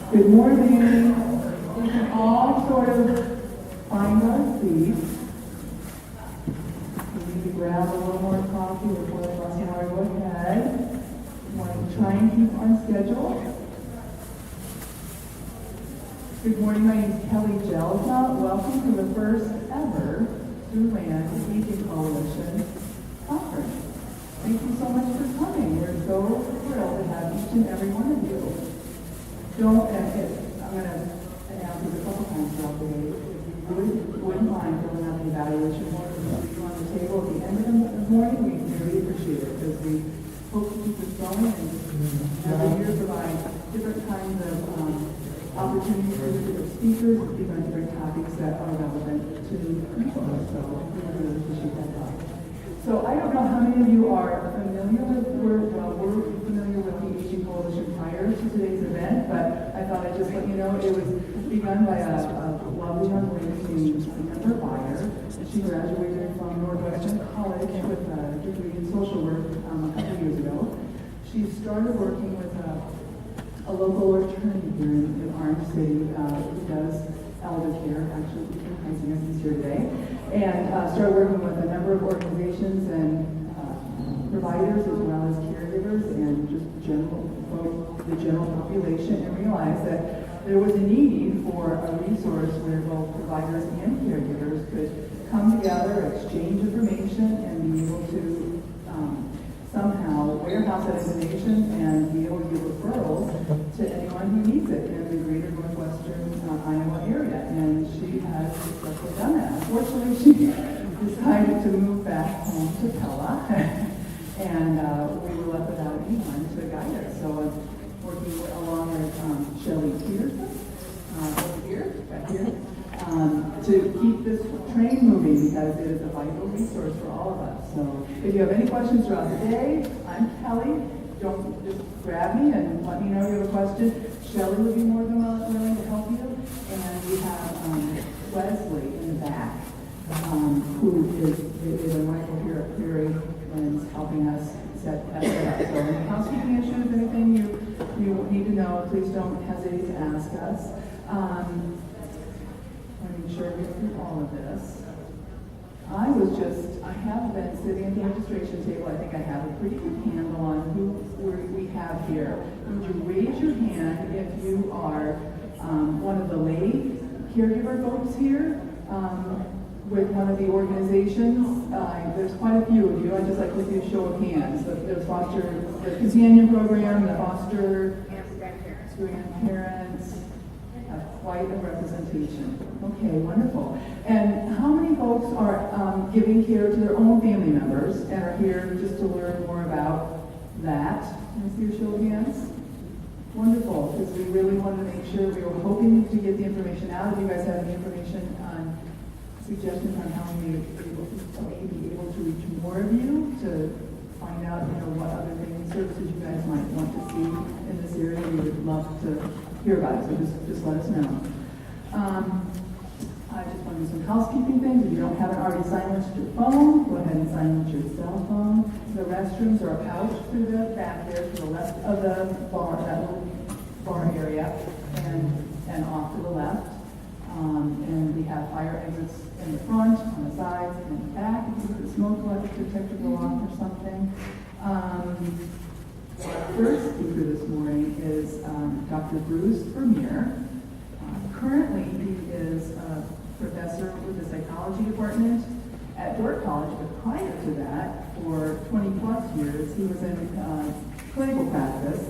Good morning. We can all sort of find our seats. We need to grab a little more coffee before the bus and I go ahead. We want to try and keep on schedule. Good morning, my name is Kelli Jelsma. Welcome to the first ever Siouxland Aging Coalition conference. Thank you so much for coming. We're so thrilled to have each and every one of you. I'm going to announce this a couple times throughout the day. If you wouldn't mind filling out the evaluation form on the table at the end of the morning, we really appreciate it because we hope to keep this going and every year provide different kinds of opportunities for different speakers to speak on different topics that are relevant to people. So we really appreciate that thought. So I don't know how many of you are familiar with, we're familiar with the Aging Coalition prior to today's event, but I thought I'd just let you know it was begun by a lovely young lady named Amber Byer. She graduated from Northwestern College with a degree in social work a couple years ago. She started working with a local attorney here in Orange City who does elder care, actually, he's here today, and started working with a number of organizations and providers as well as caregivers and just the general population, and realized that there was a need for a resource where both providers and caregivers could come together, exchange information, and be able to somehow warehouse that information and be able to give referrals to anyone who needs it in the greater northwestern Iowa area. And she has successfully done that. Unfortunately, she decided to move back home to Pella, and we were left without anyone to guide us. So I'm working along with Shelly Peterson, over here, back here, to keep this train moving because it is a vital resource for all of us. So if you have any questions throughout the day, I'm Kelli. Don't just grab me and let me know you have a question. Shelly will be more than willing to help you. And we have Wesley in the back, who is a wonderful peer and is helping us set that up. So any housekeeping issues, anything you need to know, please don't hesitate to ask us. Let me sure I get through all of this. I have been sitting at the registration table. I think I have a pretty good handle on who we have here. Would you raise your hand if you are one of the lay caregiver folks here with one of the organizations? There's quite a few of you. I'd just like to see a show of hands. The companion program, the foster grandparents, quite a representation. Okay, wonderful. And how many folks are giving care to their own family members and are here just to learn more about that? Can I see a show of hands? Wonderful, because we really wanted to make sure we were hoping to get the information out. If you guys have any information on suggestions on how we may be able to reach more of you to find out, what other things, services you guys might want to see in this area, we would love to hear about it. So just let us know. I just want to do some housekeeping things. If you don't have it already silenced your phone, go ahead and silence your cell phone. The restrooms are out through the back there, to the left of the bar, that little bar area, and off to the left. And we have fire exits in the front, on the sides, and in the back. If the smoke detector go off or something. Our first speaker this morning is Dr. Bruce Vermeer. Currently, he is a professor with the psychology department at Dordt College, but prior to that, for 20 plus years, he was in clinical practice.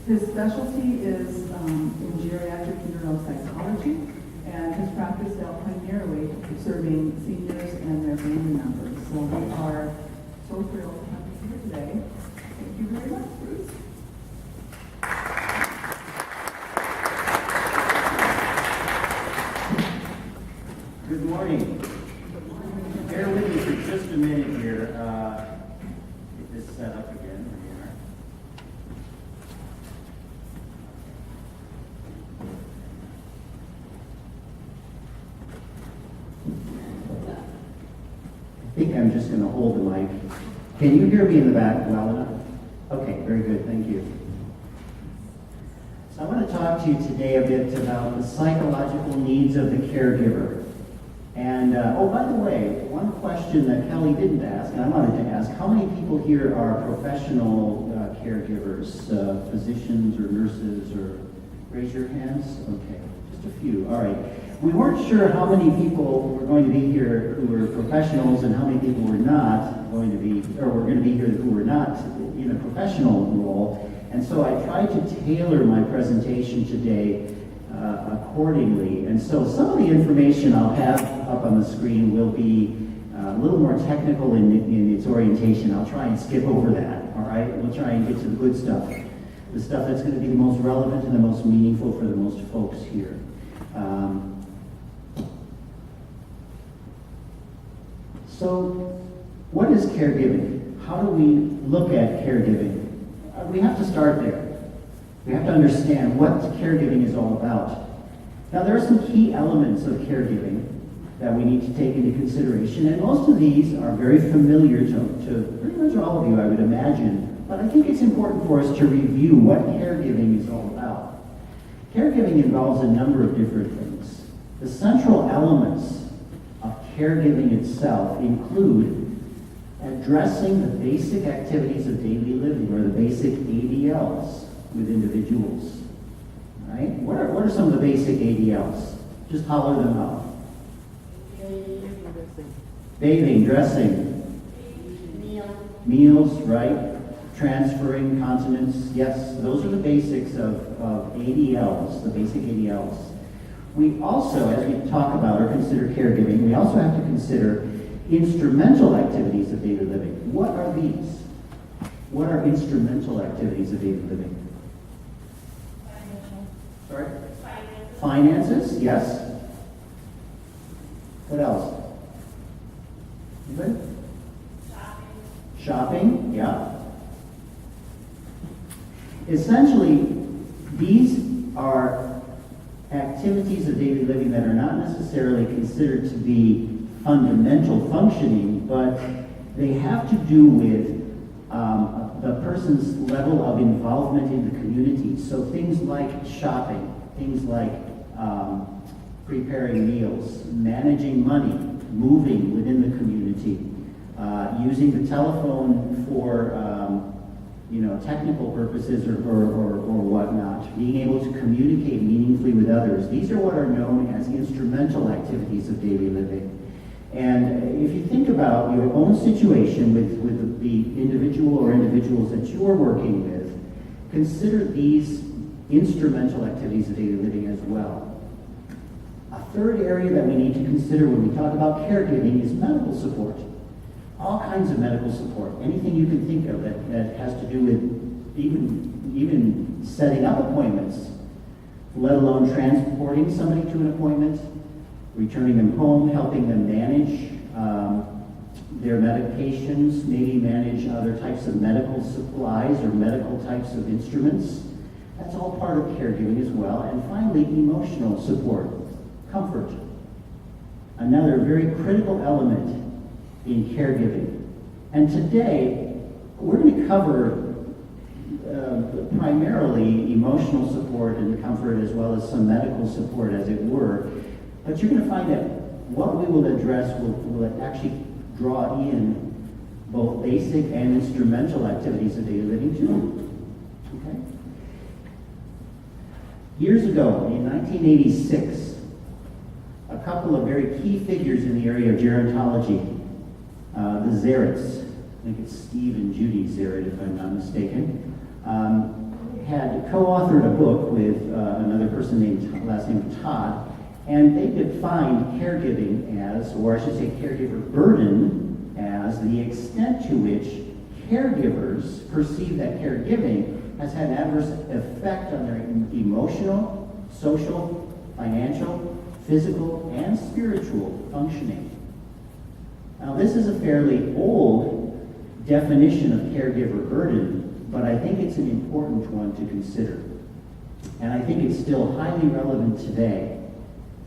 His specialty is in geriatric neuropsychology, and his practice dealt primarily serving seniors and their family members. So we are so thrilled to have you here today. Thank you very much, Bruce. Good morning. Bear with me for just a minute here. Get this set up again. There we are. I think I'm just going to hold the mic. Can you hear me in the back well enough? Okay, very good. Thank you. I want to talk to you today a bit about the psychological needs of the caregiver. And, oh, by the way, one question that Kelli didn't ask, and I wanted to ask, how many people here are professional caregivers, physicians or nurses, or raise your hands? Okay, just a few, all right. We weren't sure how many people were going to be here who were professionals and how many people were not going to be, or were going to be here who were not in a professional role. And so I tried to tailor my presentation today accordingly. And so some of the information I'll have up on the screen will be a little more technical in its orientation. I'll try and skip over that, all right? We'll try and get to the good stuff, the stuff that's going to be the most relevant and the most meaningful for the most folks here. So what is caregiving? How do we look at caregiving? We have to start there. We have to understand what caregiving is all about. Now, there are some key elements of caregiving that we need to take into consideration, and most of these are very familiar to pretty much all of you, I would imagine, but I think it's important for us to review what caregiving is all about. Caregiving involves a number of different things. The central elements of caregiving itself include addressing the basic activities of daily living, or the basic ADLs with individuals. Right? What are some of the basic ADLs? Just holler them out. Bathing, dressing, meals, right? Transferring, continence. Yes, those are the basics of ADLs, the basic ADLs. We also, as we talk about or consider caregiving, we also have to consider instrumental activities of daily living. What are these? What are instrumental activities of daily living? Sorry? Finances, yes. What else? Anybody? Shopping, yeah. Essentially, these are activities of daily living that are not necessarily considered to be fundamental functioning, but they have to do with the person's level of involvement in the community. So things like shopping, things like preparing meals, managing money, moving within the community, using the telephone for technical purposes or whatnot, being able to communicate meaningfully with others. These are what are known as instrumental activities of daily living. And if you think about your own situation with the individual or individuals that you are working with, consider these instrumental activities of daily living as well. A third area that we need to consider when we talk about caregiving is medical support. All kinds of medical support. Anything you can think of that has to do with even setting up appointments, let alone transporting somebody to an appointment, returning them home, helping them manage their medications, maybe manage other types of medical supplies or medical types of instruments. That's all part of caregiving as well. And finally, emotional support, comfort. Another very critical element in caregiving. And today, we're going to cover primarily emotional support and comfort as well as some medical support, as it were. But you're going to find that what we will address will actually draw in both basic and instrumental activities of daily living too. Okay? Years ago, in 1986, a couple of very key figures in the area of gerontology, the Zarets, I think it's Steve and Judy Zaret, if I'm not mistaken, had co-authored a book with another person named, last name Todd, and they defined caregiving as, or I should say caregiver burden, as the extent to which caregivers perceive that caregiving has had an adverse effect on their emotional, social, financial, physical, and spiritual functioning. Now, this is a fairly old definition of caregiver burden, but I think it's an important one to consider. And I think it's still highly relevant today,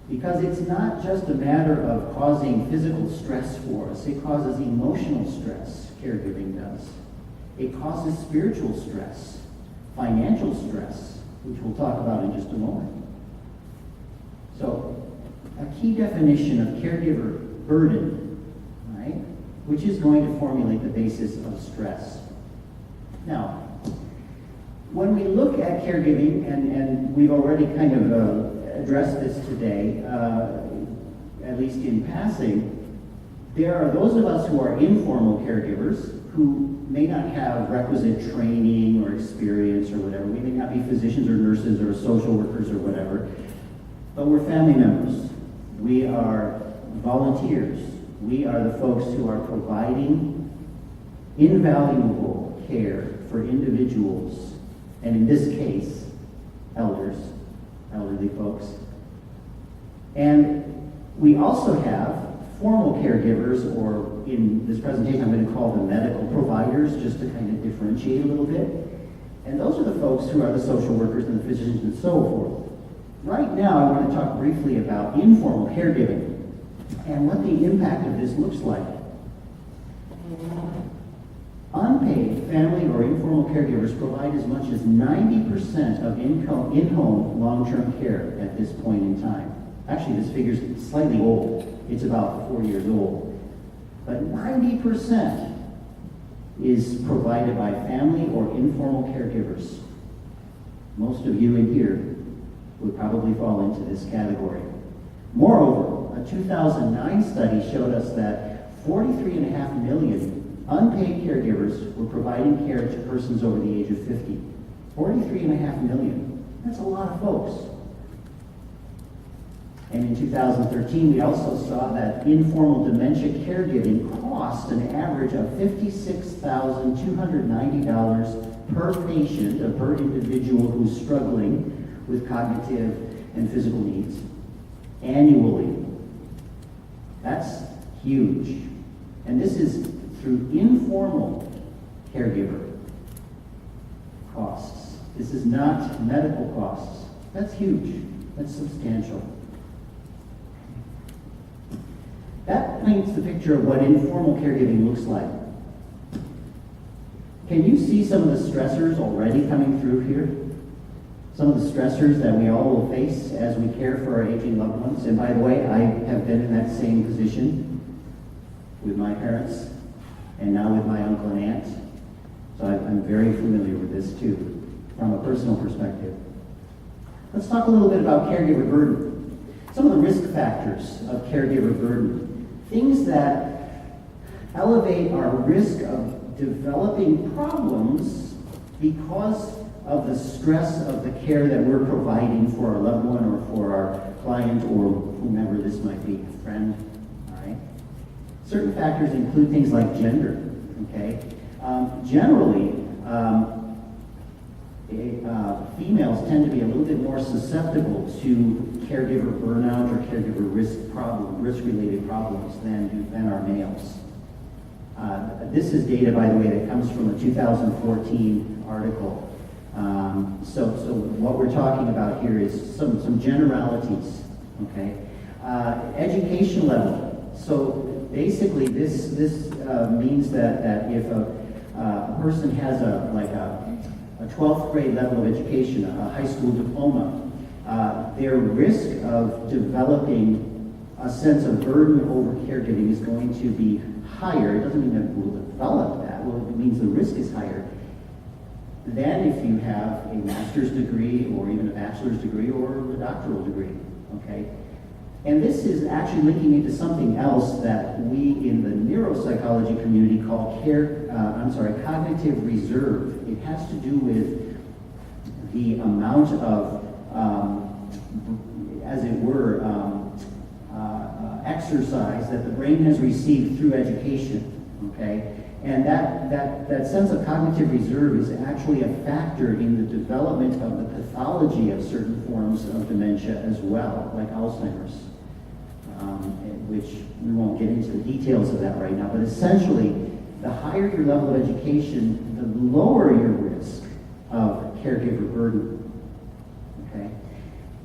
because it's not just a matter of causing physical stress for us. It causes emotional stress, caregiving does. It causes spiritual stress, financial stress, which we'll talk about in just a moment. So, a key definition of caregiver burden, right, which is going to formulate the basis of stress. Now, when we look at caregiving, and we've already kind of addressed this today, at least in passing, there are those of us who are informal caregivers who may not have requisite training or experience or whatever. We may not be physicians or nurses or social workers or whatever, but we're family members. We are volunteers. We are the folks who are providing invaluable care for individuals, and in this case, elderly folks. And we also have formal caregivers, or in this presentation I'm going to call them medical providers, just to kind of differentiate a little bit. And those are the folks who are the social workers and the physicians and so forth. Right now I want to talk briefly about informal caregiving and what the impact of this looks like. Unpaid family or informal caregivers provide as much as 90% of in-home long-term care at this point in time. Actually, this figure is slightly old. It's about 4 years old. But 90% is provided by family or informal caregivers. Most of you in here would probably fall into this category. Moreover, a 2009 study showed us that 43.5 million unpaid caregivers were providing care to persons over the age of 50. 43.5 million. That's a lot of folks. And in 2013, we also saw that informal dementia caregiving cost an average of $56,290 per patient, or per individual who's struggling with cognitive and physical needs annually. That's huge. And this is through informal caregiver costs. This is not medical costs. That's huge. That's substantial. That paints the picture of what informal caregiving looks like. Can you see some of the stressors already coming through here? Some of the stressors that we all will face as we care for our aging loved ones. And by the way, I have been in that same position with my parents and now with my uncle and aunt. So I'm very familiar with this too, from a personal perspective. Let's talk a little bit about caregiver burden. Some of the risk factors of caregiver burden. Things that elevate our risk of developing problems because of the stress of the care that we're providing for our loved one or for our client or whomever this might be, a friend, all right? Certain factors include things like gender, okay? Generally, females tend to be a little bit more susceptible to caregiver burnout or caregiver risk-related problems than our males. This is data, by the way, that comes from a 2014 article. So what we're talking about here is some generalities, okay? Education level. So basically, this means that if a person has a 12th grade level of education, a high school diploma, their risk of developing a sense of burden over caregiving is going to be higher. It doesn't mean that we'll develop that. Well, it means the risk is higher than if you have a master's degree or even a bachelor's degree or a doctoral degree, okay? And this is actually linking into something else that we in the neuropsychology community call cognitive reserve. It has to do with the amount of, as it were, exercise that the brain has received through education, okay? And that sense of cognitive reserve is actually a factor in the development of the pathology of certain forms of dementia as well, like Alzheimer's, which we won't get into the details of that right now, but essentially, the higher your level of education, the lower your risk of caregiver burden, okay?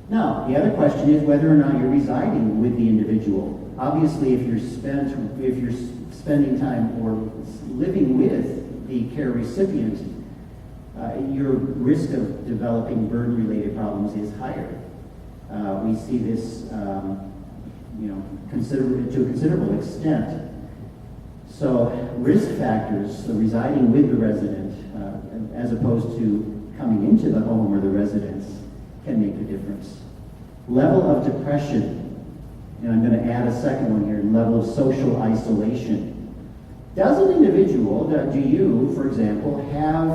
Now, the other question is whether or not you're residing with the individual. Obviously, if you're spending time or living with the care recipient, your risk of developing burden-related problems is higher. We see this, to a considerable extent. So risk factors, so residing with the resident, as opposed to coming into the home or the residence, can make a difference. Level of depression, and I'm going to add a second one here, level of social isolation. Does an individual, do you, for example, have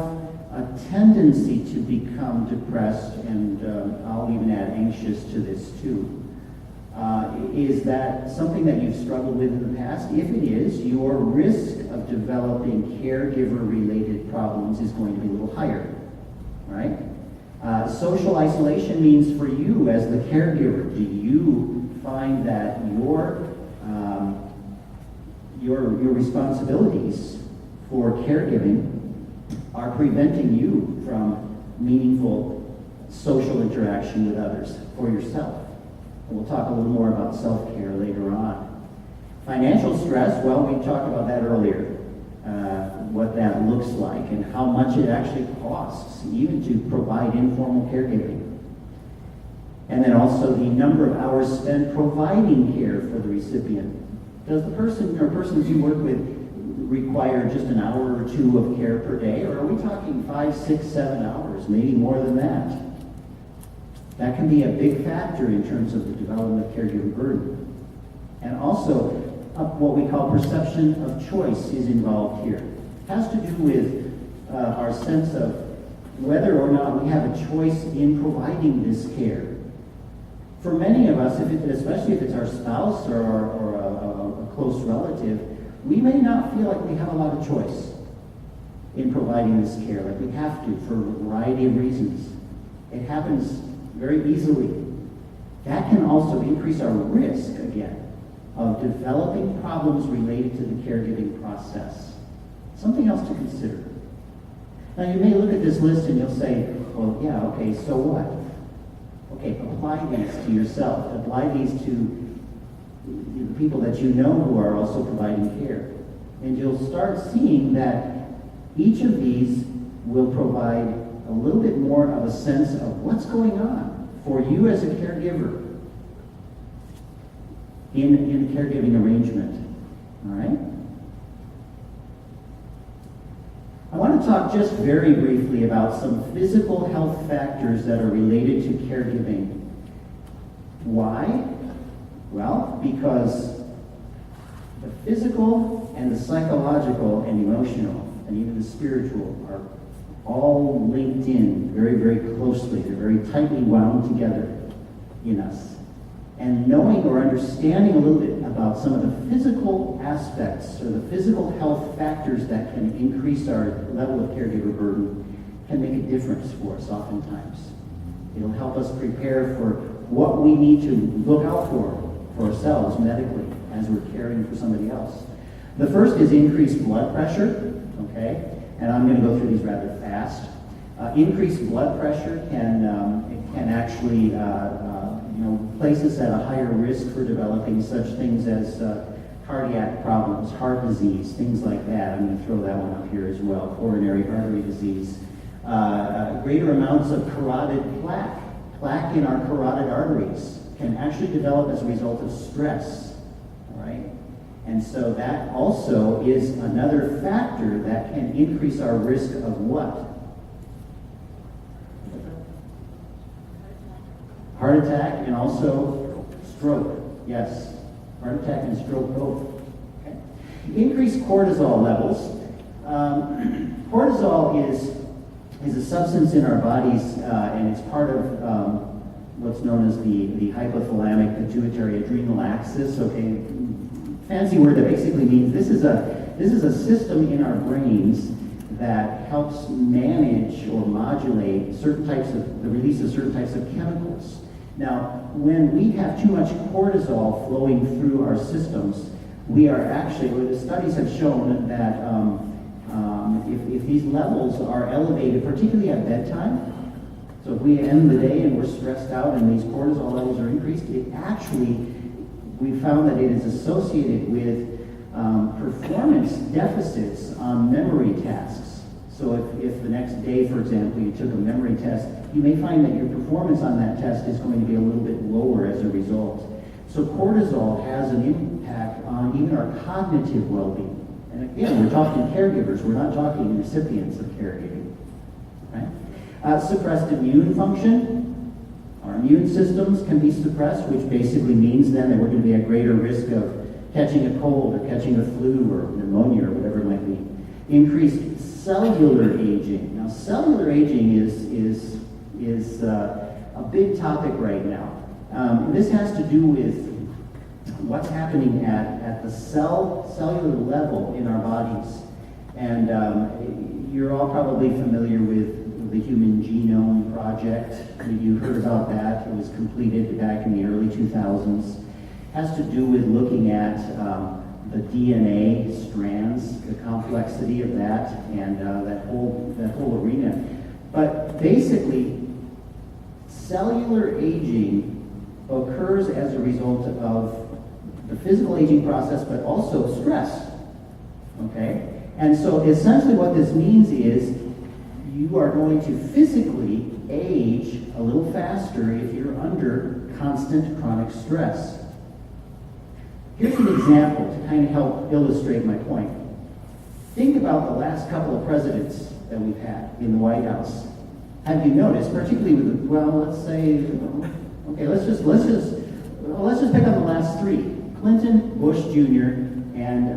a tendency to become depressed, and I'll even add anxious to this too? Is that something that you've struggled with in the past? If it is, your risk of developing caregiver-related problems is going to be a little higher, right? Social isolation means for you as the caregiver, do you find that your responsibilities for caregiving are preventing you from meaningful social interaction with others for yourself? And we'll talk a little more about self-care later on. Financial stress, well, we talked about that earlier, what that looks like and how much it actually costs even to provide informal caregiving. And then also the number of hours spent providing care for the recipient. Does the person or persons you work with require just an hour or two of care per day, or are we talking 5, 6, 7 hours, maybe more than that? That can be a big factor in terms of the development of caregiver burden. And also, what we call perception of choice is involved here. It has to do with our sense of whether or not we have a choice in providing this care. For many of us, especially if it's our spouse or a close relative, we may not feel like we have a lot of choice in providing this care, like we have to for a variety of reasons. It happens very easily. That can also increase our risk, again, of developing problems related to the caregiving process. Something else to consider. Now, you may look at this list and you'll say, well, yeah, okay, so what? Okay, apply these to yourself. Apply these to the people that you know who are also providing care. And you'll start seeing that each of these will provide a little bit more of a sense of what's going on for you as a caregiver in a caregiving arrangement. All right? I want to talk just very briefly about some physical health factors that are related to caregiving. Why? Well, because the physical and the psychological and emotional and even the spiritual are all linked in very, very closely. They're very tightly wound together in us. And knowing or understanding a little bit about some of the physical aspects or the physical health factors that can increase our level of caregiver burden can make a difference for us oftentimes. It'll help us prepare for what we need to look out for ourselves medically as we're caring for somebody else. The first is increased blood pressure, okay? And I'm going to go through these rather fast. Increased blood pressure can actually place us at a higher risk for developing such things as cardiac problems, heart disease, things like that. I'm going to throw that one up here as well. Coronary artery disease. Greater amounts of carotid plaque. Plaque in our carotid arteries can actually develop as a result of stress. All right? And so that also is another factor that can increase our risk of what? Heart attack and also stroke. Yes, heart attack and stroke both. Okay. Increased cortisol levels. Cortisol is a substance in our bodies, and it's part of what's known as the hypothalamic pituitary adrenal axis. Okay, fancy word that basically means this is a system in our brains that helps manage or modulate the release of certain types of chemicals. Now, when we have too much cortisol flowing through our systems, we are actually, the studies have shown that if these levels are elevated, particularly at bedtime, so if we end the day and we're stressed out and these cortisol levels are increased, we found that it is associated with performance deficits on memory tasks. So if the next day, for example, you took a memory test, you may find that your performance on that test is going to be a little bit lower as a result. So cortisol has an impact on even our cognitive well-being. And again, we're talking caregivers, we're not talking recipients of caregiving. Right? Suppressed immune function. Our immune systems can be suppressed, which basically means then that we're going to be at greater risk of catching a cold or catching a flu or pneumonia or whatever it might be. Increased cellular aging. Now, cellular aging is a big topic right now. This has to do with what's happening at the cellular level in our bodies. And you're all probably familiar with the Human Genome Project. You heard about that. It was completed back in the early 2000s. Has to do with looking at the DNA strands, the complexity of that, and that whole arena. But basically, cellular aging occurs as a result of the physical aging process, but also stress. Okay? And so essentially what this means is you are going to physically age a little faster if you're under constant chronic stress. Here's an example to kind of help illustrate my point. Think about the last couple of presidents that we've had in the White House. Have you noticed, particularly with let's just pick on the last three: Clinton, Bush Jr., and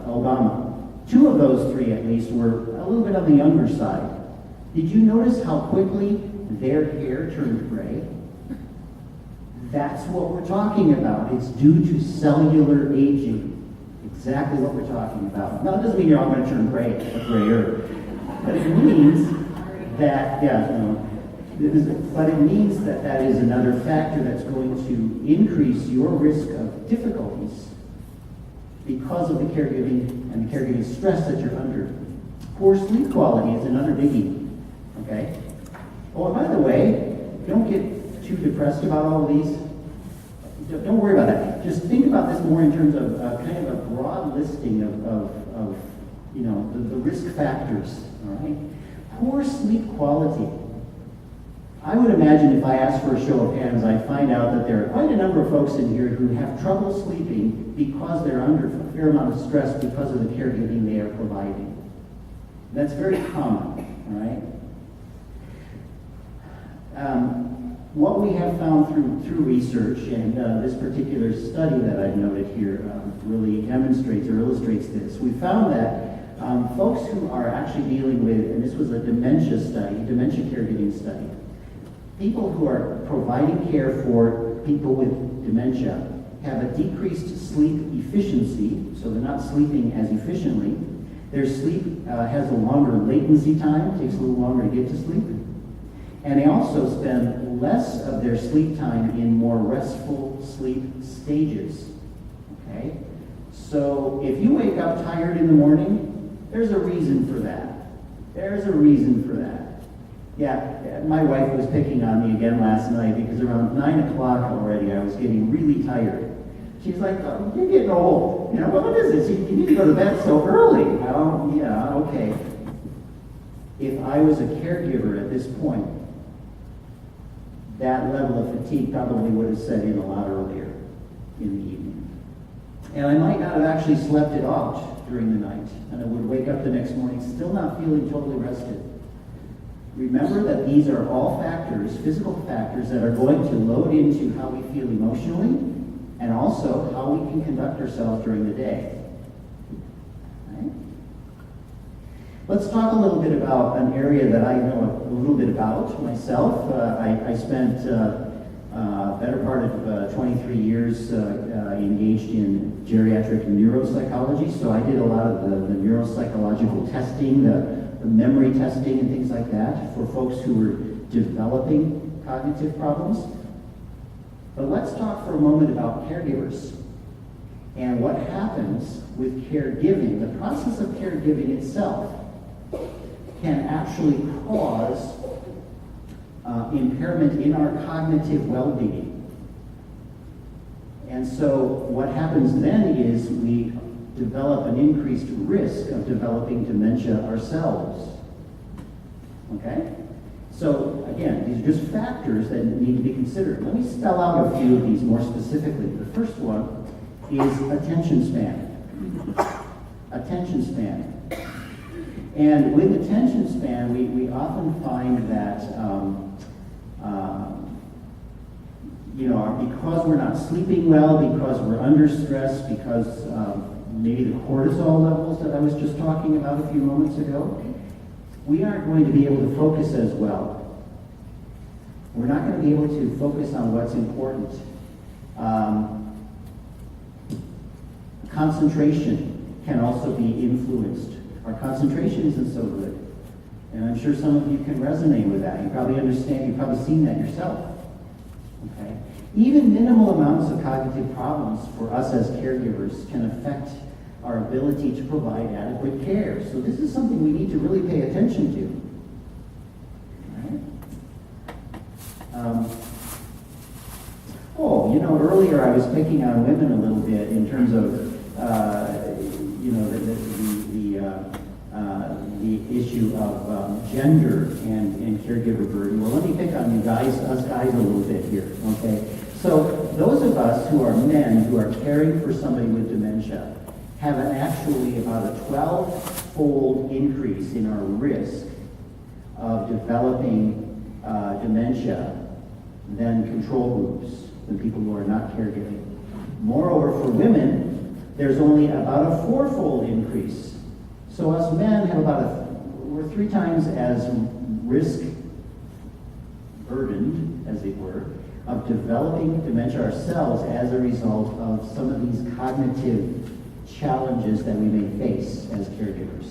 Obama. Two of those three, at least, were a little bit on the younger side. Did you notice how quickly their hair turned gray? That's what we're talking about. It's due to cellular aging. Exactly what we're talking about. Now, it doesn't mean you're all going to turn gray or grayer, but it means that, but it means that that is another factor that's going to increase your risk of difficulties because of the caregiving and the caregiving stress that you're under. Poor sleep quality is another biggie. Okay? Oh, and by the way, don't get too depressed about all of these. Don't worry about that. Just think about this more in terms of kind of a broad listing of the risk factors. All right? Poor sleep quality. I would imagine if I asked for a show of hands, I'd find out that there are quite a number of folks in here who have trouble sleeping because they're under a fair amount of stress because of the caregiving they are providing. That's very common, all right? What we have found through research, and this particular study that I've noted here really demonstrates or illustrates this. We found that folks who are actually dealing with, and this was a dementia caregiving study, people who are providing care for people with dementia have a decreased sleep efficiency, so they're not sleeping as efficiently. Their sleep has a longer latency time, takes a little longer to get to sleep. And they also spend less of their sleep time in more restful sleep stages. Okay? So if you wake up tired in the morning, there's a reason for that. There's a reason for that. Yeah, my wife was picking on me again last night because around 9 o'clock already I was getting really tired. She's like, oh, you're getting old. What is this? You need to go to bed so early. Well, yeah, okay. If I was a caregiver at this point, that level of fatigue probably would have set in a lot earlier in the evening. And I might not have actually slept it off during the night, and I would wake up the next morning still not feeling totally rested. Remember that these are all factors, physical factors, that are going to load into how we feel emotionally and also how we can conduct ourselves during the day. Right? Let's talk a little bit about an area that I know a little bit about myself. I spent better part of 23 years engaged in geriatric neuropsychology, so I did a lot of the neuropsychological testing, the memory testing and things like that for folks who were developing cognitive problems. But let's talk for a moment about caregivers and what happens with caregiving. The process of caregiving itself can actually cause impairment in our cognitive well-being. And so what happens then is we develop an increased risk of developing dementia ourselves. Okay? So again, these are just factors that need to be considered. Let me spell out a few of these more specifically. The first one is attention span. Attention span. And with attention span, we often find that, because we're not sleeping well, because we're under stress, because maybe the cortisol levels that I was just talking about a few moments ago, we aren't going to be able to focus as well. We're not going to be able to focus on what's important. Concentration can also be influenced. Our concentration isn't so good. And I'm sure some of you can resonate with that. You probably understand, you've probably seen that yourself. Okay? Even minimal amounts of cognitive problems for us as caregivers can affect our ability to provide adequate care. So this is something we need to really pay attention to. All right? Earlier I was picking on women a little bit in terms of, the issue of gender and caregiver burden. Well, let me pick on us guys a little bit here, okay? So those of us who are men who are caring for somebody with dementia have actually about a 12-fold increase in our risk of developing dementia than control groups, than people who are not caregiving. Moreover, for women, there's only about a 4-fold increase. So us men have we're 3 times as risk burdened, as it were, of developing dementia ourselves as a result of some of these cognitive challenges that we may face as caregivers.